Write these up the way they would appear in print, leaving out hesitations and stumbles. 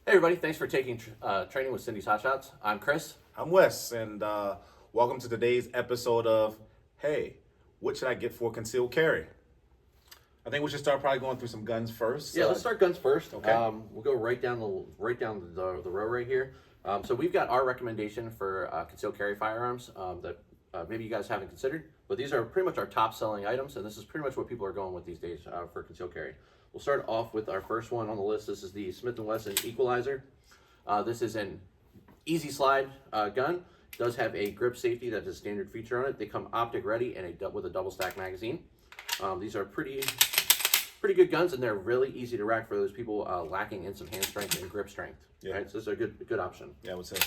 Hey everybody, thanks for taking training with Cindy's Hot Shots. I'm Chris. I'm Wes, and welcome to today's episode of Hey, what should I get for concealed carry? I think we should start probably going through some guns first. Yeah, let's start guns first. Okay. We'll go right down the row right here. So we've got our recommendation for concealed carry firearms that maybe you guys haven't considered, but these are pretty much our top selling items, and this is pretty much what people are going with these days for concealed carry. We'll start off with our first one on the list. This is the Smith & Wesson Equalizer. This is an easy slide gun. It does have a grip safety that's a standard feature on it. They come optic ready and with a double stack magazine. These are pretty good guns, and they're really easy to rack for those people lacking in some hand strength and grip strength. Yeah. Right, so this is a good option. Yeah, I would say.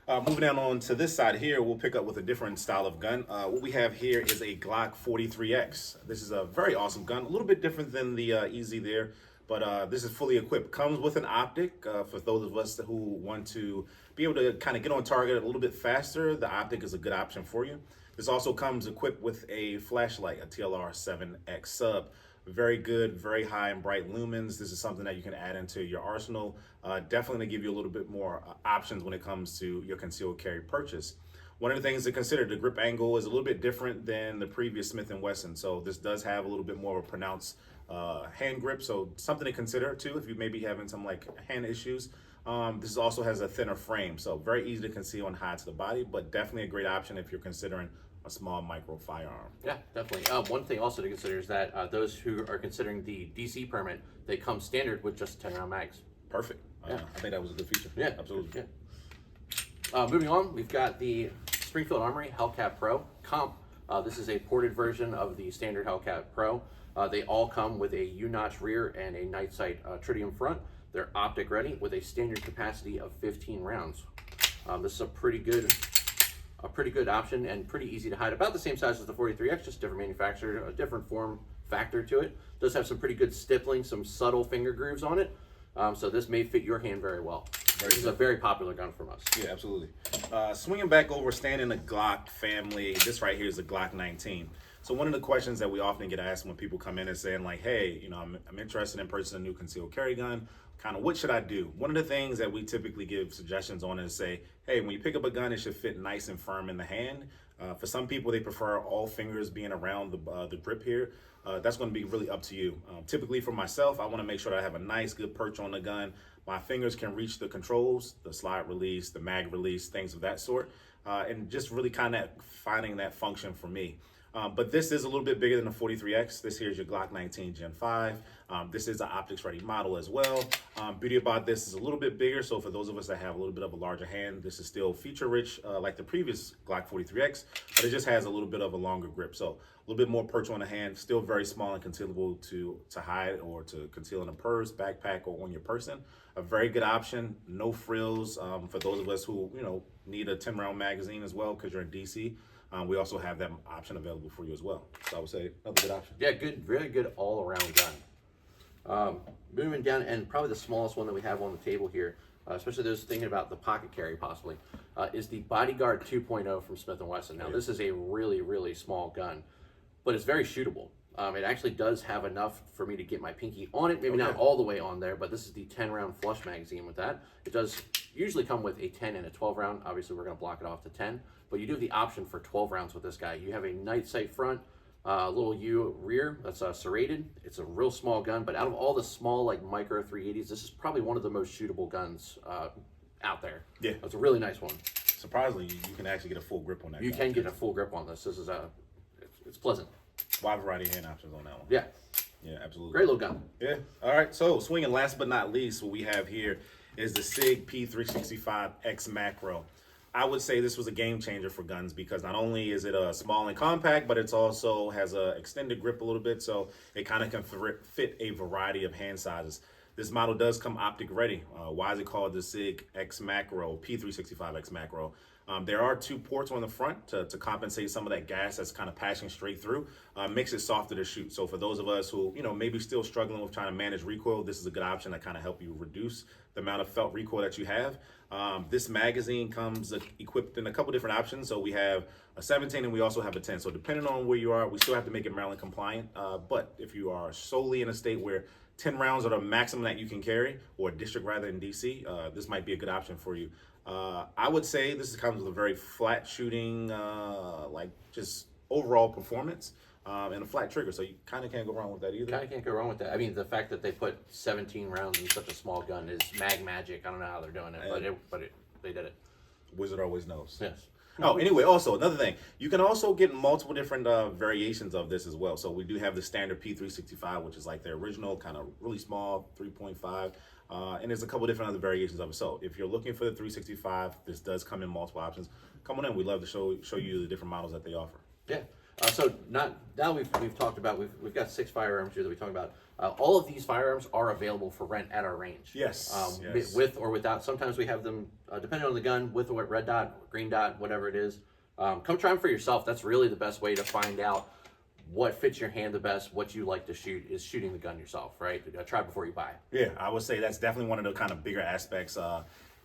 Moving down on to this side here, we'll pick up with a different style of gun. What we have here is a Glock 43X. This is a very awesome gun, a little bit different than the Easy there, but this is fully equipped. Comes with an optic for those of us who want to be able to kind of get on target a little bit faster. The optic is a good option for you. This also comes equipped with a flashlight, a TLR7X sub. Very good, very high and bright lumens. This is something that you can add into your arsenal. Definitely to give you a little bit more options when it comes to your concealed carry purchase. One of the things to consider, the grip angle is a little bit different than the previous Smith & Wesson. So this does have a little bit more of a pronounced hand grip. So something to consider too if you may be having some like hand issues. This also has a thinner frame. So very easy to conceal and hide to the body, but definitely a great option if you're considering a small micro firearm. Yeah, definitely. One thing also to consider is that those who are considering the DC permit, they come standard with just 10 round mags. Perfect. Yeah. I think that was a good feature. Yeah, absolutely. Yeah. Moving on, we've got the Springfield Armory Hellcat Pro Comp. This is a ported version of the standard Hellcat Pro. They all come with a U-notch rear and a night sight tritium front. They're optic ready with a standard capacity of 15 rounds. This is a pretty good option and pretty easy to hide. About the same size as the 43X, just different manufacturer, a different form factor to it. Does have some pretty good stippling, some subtle finger grooves on it. So this may fit your hand very well. This is a very popular gun from us. Yeah, absolutely. Swinging back over, staying in the Glock family, this right here is a Glock 19. So one of the questions that we often get asked when people come in and saying like, hey, you know, I'm interested in purchasing a new concealed carry gun. Kind of what should I do? One of the things that we typically give suggestions on is say, hey, when you pick up a gun, it should fit nice and firm in the hand. For some people, they prefer all fingers being around the grip here. That's going to be really up to you. Typically for myself, I want to make sure that I have a nice, good perch on the gun. My fingers can reach the controls, the slide release, the mag release, things of that sort, and just really kind of finding that function for me. But this is a little bit bigger than the 43X. This here is your Glock 19 Gen 5. This is an optics ready model as well. Beauty about this is a little bit bigger. So for those of us that have a little bit of a larger hand, this is still feature rich like the previous Glock 43X, but it just has a little bit of a longer grip. So a little bit more perch on the hand, still very small and concealable to hide or to conceal in a purse, backpack, or on your person. A very good option, no frills for those of us who, you know, need a 10 round magazine as well because you're in DC. We also have that option available for you as well. So I would say another good option. Yeah, good, really good all-around gun. Moving down, and probably the smallest one that we have on the table here, especially those thinking about the pocket carry possibly, is the Bodyguard 2.0 from Smith & Wesson. Now, this is a really, really small gun, but it's very shootable. It actually does have enough for me to get my pinky on it, maybe not all the way on there, but this is the 10-round flush magazine with that. It does usually come with a 10 and a 12 round. Obviously, we're going to block it off to 10, but you do have the option for 12 rounds with this guy. You have a night sight front, little U rear that's serrated. It's a real small gun, but out of all the small like micro 380s, this is probably one of the most shootable guns out there. Yeah. It's a really nice one. Surprisingly, you can actually get a full grip on that. You can get a full grip on this. This is it's pleasant. Wide variety of hand options on that one. Yeah. Yeah, absolutely. Great little gun. Yeah. All right. So swinging last but not least, what we have here is the SIG P365X Macro. I would say this was a game changer for guns because not only is it small and compact, but it's also has a extended grip a little bit, so it kind of can fit a variety of hand sizes. This model does come optic ready. Why is it called the SIG X Macro, P365X Macro? There are two ports on the front to compensate some of that gas that's kind of passing straight through. Makes it softer to shoot. So for those of us who, you know, maybe still struggling with trying to manage recoil, this is a good option to kind of help you reduce the amount of felt recoil that you have. This magazine comes equipped in a couple different options. So we have a 17 and we also have a 10. So depending on where you are, we still have to make it Maryland compliant. But if you are solely in a state where 10 rounds are the maximum that you can carry, or district rather in DC, this might be a good option for you. I would say this comes with a very flat shooting, like just overall performance, and a flat trigger. So you kind of can't go wrong with that either. Kind of can't go wrong with that. I mean, the fact that they put 17 rounds in such a small gun is mag magic. I don't know how they're doing it, but they did it. Wizard always knows. Yes. Oh, anyway, also another thing, you can also get multiple different variations of this as well. So we do have the standard P365, which is like the original, kind of really small, 3.5, and there's a couple different other variations of it. So if you're looking for the 365, this does come in multiple options. Come on in, we'd love to show you the different models that they offer. Yeah. So now we've talked about we've got 6 firearms here that we talked about. All of these firearms are available for rent at our range. Yes. With or without. Sometimes we have them depending on the gun, with or red dot, green dot, whatever it is. Come try them for yourself. That's really the best way to find out what fits your hand the best. What you like to shoot is shooting the gun yourself, right? Try before you buy. Yeah, I would say that's definitely one of the kind of bigger aspects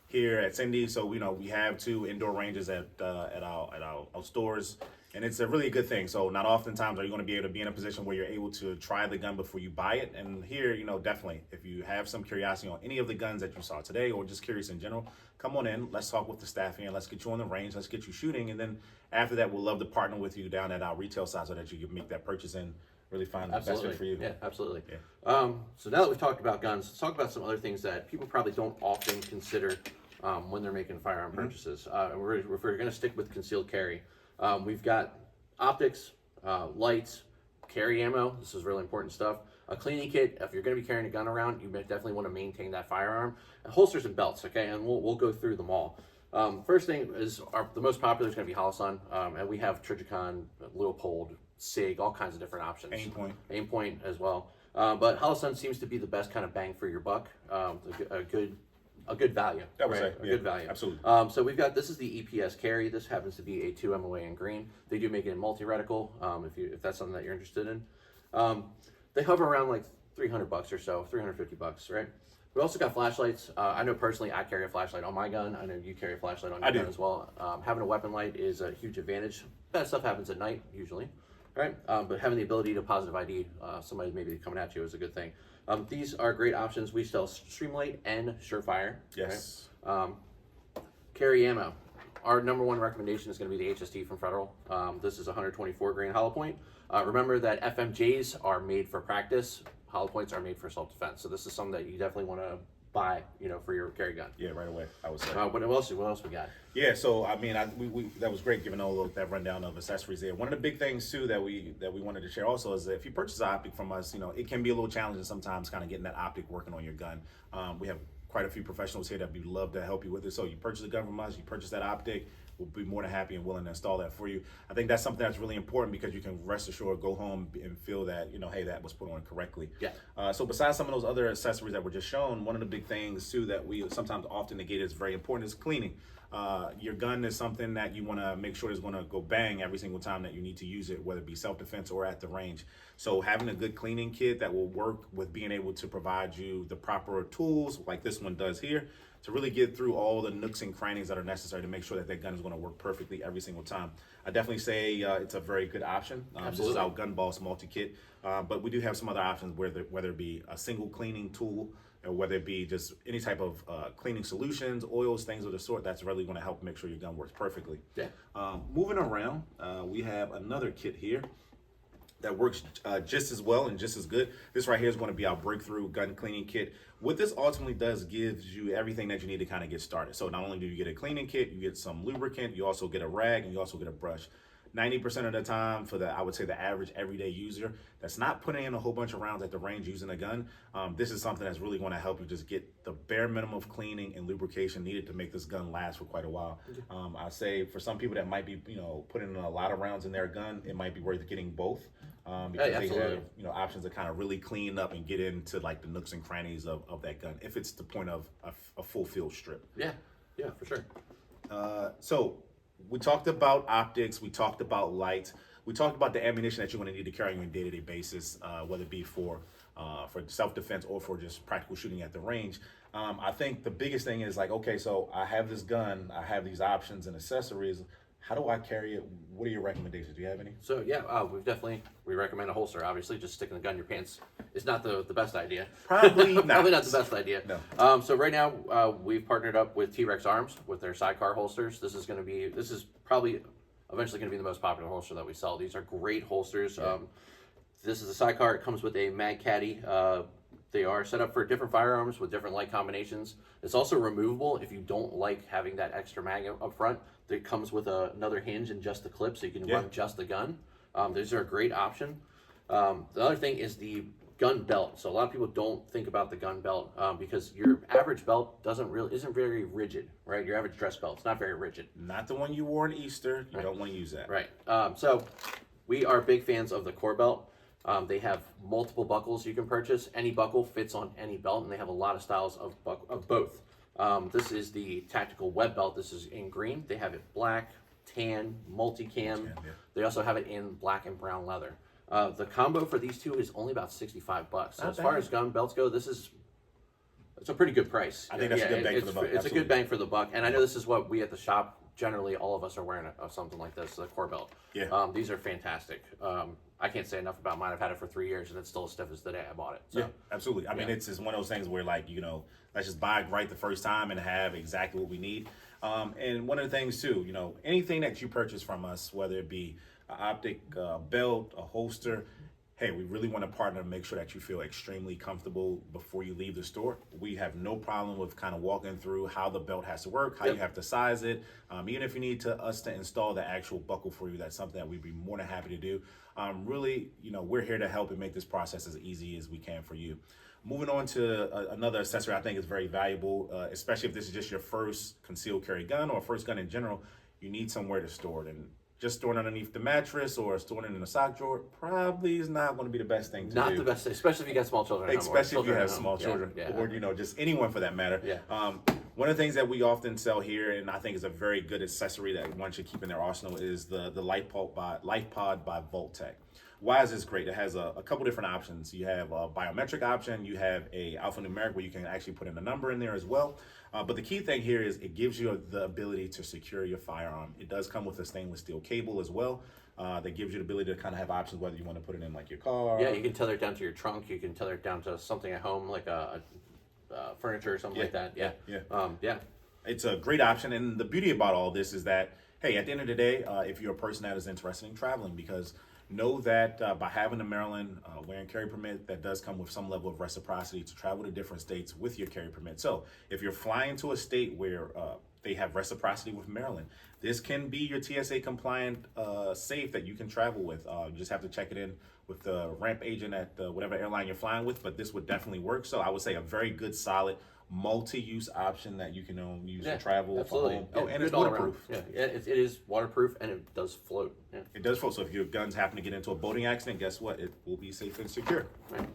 here at Cindy. So we have 2 indoor ranges at our stores, and it's a really good thing. So not oftentimes are you going to be able to be in a position where you're able to try the gun before you buy it. And here, definitely, if you have some curiosity on any of the guns that you saw today, or just curious in general, come on in. Let's talk with the staff here. Let's get you on the range. Let's get you shooting, and then after that, we'll love to partner with you down at our retail side so that you can make that purchase and really find the best fit for you. Yeah, absolutely. Yeah. So now that we've talked about guns, let's talk about some other things that people probably don't often consider when they're making firearm purchases. If we're going to stick with concealed carry, we've got optics, lights, carry ammo. This is really important stuff. A cleaning kit. If you're going to be carrying a gun around, you definitely want to maintain that firearm. And holsters and belts. Okay, and we'll go through them all. First thing is the most popular is going to be Holosun, and we have Trijicon, Leupold, SIG, all kinds of different options. Aimpoint as well. But Holosun seems to be the best kind of bang for your buck. A good value. That would right? say, a good value. Absolutely. So we've got, this is the EPS carry. This happens to be a 2 MOA in green. They do make it in multi-reticle, if that's something that you're interested in. They hover around like $300 or so, $350, right? We also got flashlights. I know personally I carry a flashlight on my gun. I know you carry a flashlight on your gun as well. Having a weapon light is a huge advantage. Bad stuff happens at night, usually, right? But having the ability to positive ID somebody maybe coming at you is a good thing. These are great options. We sell Streamlight and Surefire. Yes. Right? Carry ammo. Our number 1 recommendation is going to be the HST from Federal. This is 124 grain hollow point. Remember that FMJs are made for practice. Hollow points are made for self-defense. So this is something that you definitely want to buy, for your carry gun. Yeah, right away, I would say. What else we got? Yeah, so I mean, we that was great giving all that rundown of accessories there. One of the big things too that we wanted to share also is that if you purchase an optic from us, it can be a little challenging sometimes, kind of getting that optic working on your gun. We have quite a few professionals here that we'd love to help you with it. So you purchase a gun from us, you purchase that optic, we'll be more than happy and willing to install that for you. I think that's something that's really important because you can rest assured, go home and feel that, hey, that was put on correctly. Yeah. So besides some of those other accessories that were just shown, one of the big things too that we sometimes often negate is very important is cleaning. Your gun is something that you want to make sure is going to go bang every single time that you need to use it, whether it be self-defense or at the range. So having a good cleaning kit that will work with being able to provide you the proper tools like this one does here to really get through all the nooks and crannies that are necessary to make sure that gun is going to work perfectly every single time. I definitely say it's a very good option. This is our Gun Boss multi-kit, but we do have some other options whether it be a single cleaning tool or whether it be just any type of cleaning solutions, oils, things of the sort, that's really going to help make sure your gun works perfectly. Yeah. Moving around, we have another kit here that works just as well and just as good. This right here is going to be our breakthrough gun cleaning kit. What this ultimately does gives you everything that you need to kind of get started. So not only do you get a cleaning kit, you get some lubricant, you also get a rag, and you also get a brush. 90% of the time for I would say the average everyday user that's not putting in a whole bunch of rounds at the range using a gun, this is something that's really going to help you just get the bare minimum of cleaning and lubrication needed to make this gun last for quite a while. I say for some people that might be, putting in a lot of rounds in their gun, it might be worth getting both. Because they have, options to kind of really clean up and get into like the nooks and crannies of that gun, if it's the point of a full field strip. Yeah, for sure. So we talked about optics, we talked about lights, we talked about the ammunition that you're going to need to carry on a day-to-day basis, whether it be for self-defense or for just practical shooting at the range. I think the biggest thing is like, okay, so I have this gun, I have these options and accessories. How do I carry it? What are your recommendations? Do you have any? So yeah, we recommend a holster. Obviously, just sticking the gun in your pants is not the best idea. Probably not. Probably not the best idea. No. So right now, we've partnered up with T-Rex Arms with their sidecar holsters. This is probably eventually going to be the most popular holster that we sell. These are great holsters. This is a sidecar. It comes with a mag caddy. They are set up for different firearms with different light combinations. It's also removable if you don't like having that extra mag up front. It comes with another hinge and just the clip, so you can run just the gun. These are a great option. The other thing is the gun belt. So a lot of people don't think about the gun belt because your average belt isn't very rigid, right? Your average dress belt, it's not very rigid. Not the one you wore in Easter. You don't want to use that. Right. So we are big fans of the core belt. They have multiple buckles you can purchase. Any buckle fits on any belt, and they have a lot of styles of both. This is the tactical web belt. This is in green. They have it black, tan, multicam. Yeah. They also have it in black and brown leather. The combo for these two is only about $65. So Not as far bad. as gun belts go, it's a pretty good price. I think that's a good bang for the buck. It's a Absolutely. good bang for the buck, and I know this is what we at the shop generally all of us are wearing something like this, the core belt. Yeah. These are fantastic. I can't say enough about mine. I've had it for 3 years, and it's still as stiff as the day I bought it. So. Yeah, absolutely. I mean, it's one of those things where, like, let's just buy it right the first time and have exactly what we need. And one of the things, too, anything that you purchase from us, whether it be an optic, belt, a holster, hey, we really want to partner to make sure that you feel extremely comfortable before you leave the store. We have no problem with kind of walking through how the belt has to work, how you have to size it. Even if you need us to install the actual buckle for you, that's something that we'd be more than happy to do. Really, we're here to help and make this process as easy as we can for you. Moving on to another accessory I think is very valuable, especially if this is just your first concealed carry gun or first gun in general, you need somewhere to store it. And just storing it underneath the mattress or storing it in a sock drawer probably is not going to be the best thing to do. Not the best, especially if you got small children. at home, or Especially if you children have at home. small children, Yeah. or just anyone for that matter. Yeah. One of the things that we often sell here, and I think is a very good accessory that one should keep in their arsenal, is the LifePod by Voltec. Why is this great? It has a couple different options. You have a biometric option. You have a alphanumeric where you can actually put in a number in there as well. But the key thing here is it gives you the ability to secure your firearm. It does come with a stainless steel cable as well. That gives you the ability to kind of have options whether you want to put it in like your car. Yeah, you can tether it down to your trunk. You can tether it down to something at home, like a furniture or something like that. Yeah. Yeah. It's a great option. And the beauty about all this is that, hey, at the end of the day, if you're a person that is interested in traveling, because know that by having a Maryland wear and carry permit, that does come with some level of reciprocity to travel to different states with your carry permit. So if you're flying to a state where they have reciprocity with Maryland, this can be your TSA compliant safe that you can travel with. You just have to check it in with the ramp agent at whatever airline you're flying with, but this would definitely work. So I would say a very good, solid, multi-use option that you can use for travel. Absolutely. For home. Yeah, And it's good all around. waterproof. Yeah, it is waterproof and it does float. Yeah. It does float. So if your guns happen to get into a boating accident, guess what? It will be safe and secure. Right.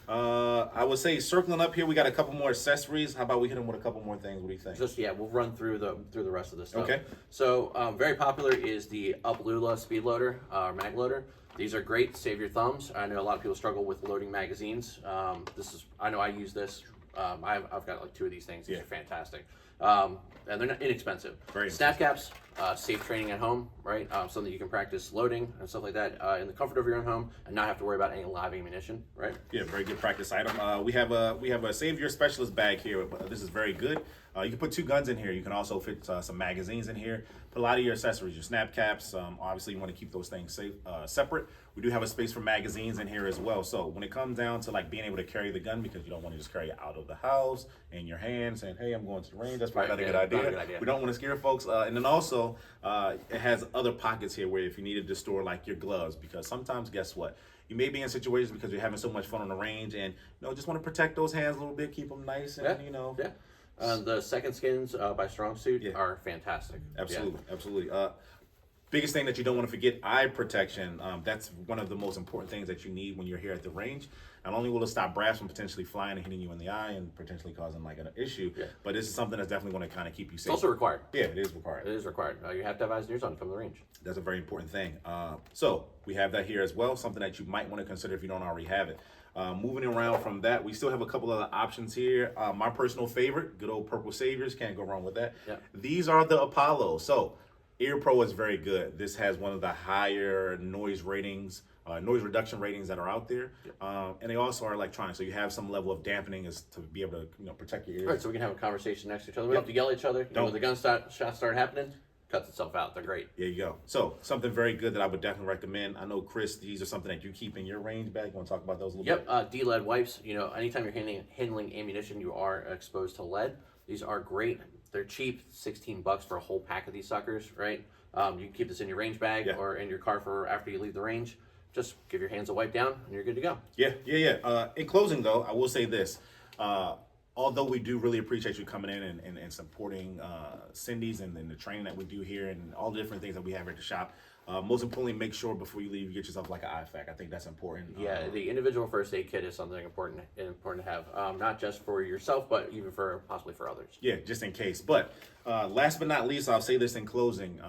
I would say circling up here, we got a couple more accessories. How about we hit them with a couple more things? What do you think? We'll run through the rest of this stuff. Okay. So very popular is the Uplula speed loader or mag loader. These are great. Save your thumbs. I know a lot of people struggle with loading magazines. I know I use this. I've got like 2 of these things. These are fantastic. And they're not inexpensive. Very Snap caps, safe training at home, right? Something that you can practice loading and stuff like that in the comfort of your own home and not have to worry about any live ammunition, right? Yeah, very good practice item. We have a Save Your Specialist bag here. This is very good. You can put 2 guns in here. You can also fit some magazines in here. Put a lot of your accessories, your snap caps. Obviously, you want to keep those things safe, separate. We do have a space for magazines in here as well. So when it comes down to like being able to carry the gun, because you don't want to just carry it out of the house in your hand, saying, "Hey, I'm going to the range." That's probably not a good idea. Not a good idea. We don't want to scare folks. And then also, it has other pockets here where if you needed to store like your gloves, because sometimes, guess what? You may be in situations because you're having so much fun on the range, and just want to protect those hands a little bit, keep them nice, and Yeah. The second skins by Strong Suit are fantastic. Absolutely. Biggest thing that you don't want to forget, eye protection. That's one of the most important things that you need when you're here at the range. Not only will it stop brass from potentially flying and hitting you in the eye and potentially causing like an issue, but this is something that's definitely going to kind of keep you safe. It's also required. Yeah, it is required. It is required. You have to have eyes and ears on to come to the range. That's a very important thing. So we have that here as well, something that you might want to consider if you don't already have it. Moving around from that, we still have a couple other options here. My personal favorite, good old Purple Saviors, can't go wrong with that. Yeah. These are the Apollos. So Ear Pro is very good. This has one of the higher noise ratings, noise reduction ratings that are out there, and they also are electronic, so you have some level of dampening as to be able to protect your ears. All right, so we can have a conversation next to each other. We don't have to yell at each other. When the shots start happening, cuts itself out. They're great. There you go. So something very good that I would definitely recommend. I know, Chris, these are something that you keep in your range bag. You want to talk about those a little bit? Yep, D-lead wipes. Anytime you're handling ammunition, you are exposed to lead. These are great. They're cheap, $16 for a whole pack of these suckers, right? You can keep this in your range bag or in your car for after you leave the range. Just give your hands a wipe down, and you're good to go. Yeah. In closing, though, I will say this. Although we do really appreciate you coming in and supporting Cindy's and the training that we do here and all the different things that we have at the shop, most importantly, make sure before you leave, you get yourself like an IFAC. I think that's important. Yeah, the individual first aid kit is something important to have, not just for yourself, but even for possibly for others. Yeah, just in case. But last but not least, I'll say this in closing.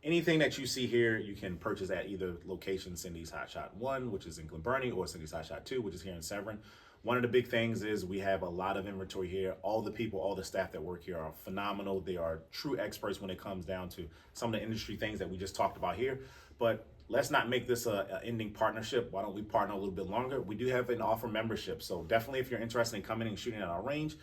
Anything that you see here, you can purchase at either location, Cindy's Hot Shot 1, which is in Glen Burnie, or Cindy's Hot Shot 2, which is here in Severn. One of the big things is we have a lot of inventory here. All the people, all the staff that work here are phenomenal. They are true experts when it comes down to some of the industry things that we just talked about here. But let's not make this a ending partnership. Why don't we partner a little bit longer? We do have an offer membership. So definitely if you're interested in coming and shooting at our range,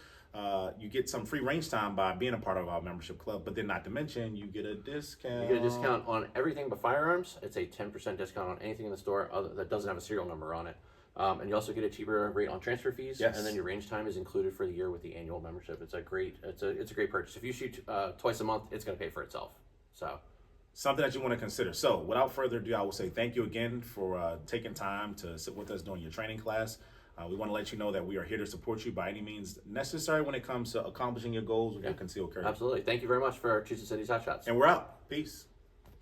you get some free range time by being a part of our membership club. But then not to mention, you get a discount. You get a discount on everything but firearms. It's a 10% discount on anything in the store that doesn't have a serial number on it. And you also get a cheaper rate on transfer fees. Yes. And then your range time is included for the year with the annual membership. It's a great purchase. If you shoot twice a month, it's going to pay for itself. So something that you want to consider. So without further ado, I will say thank you again for taking time to sit with us during your training class. We want to let you know that we are here to support you by any means necessary when it comes to accomplishing your goals with your concealed carry. Absolutely. Thank you very much for choosing Cindy's Hot Shots. And we're out. Peace.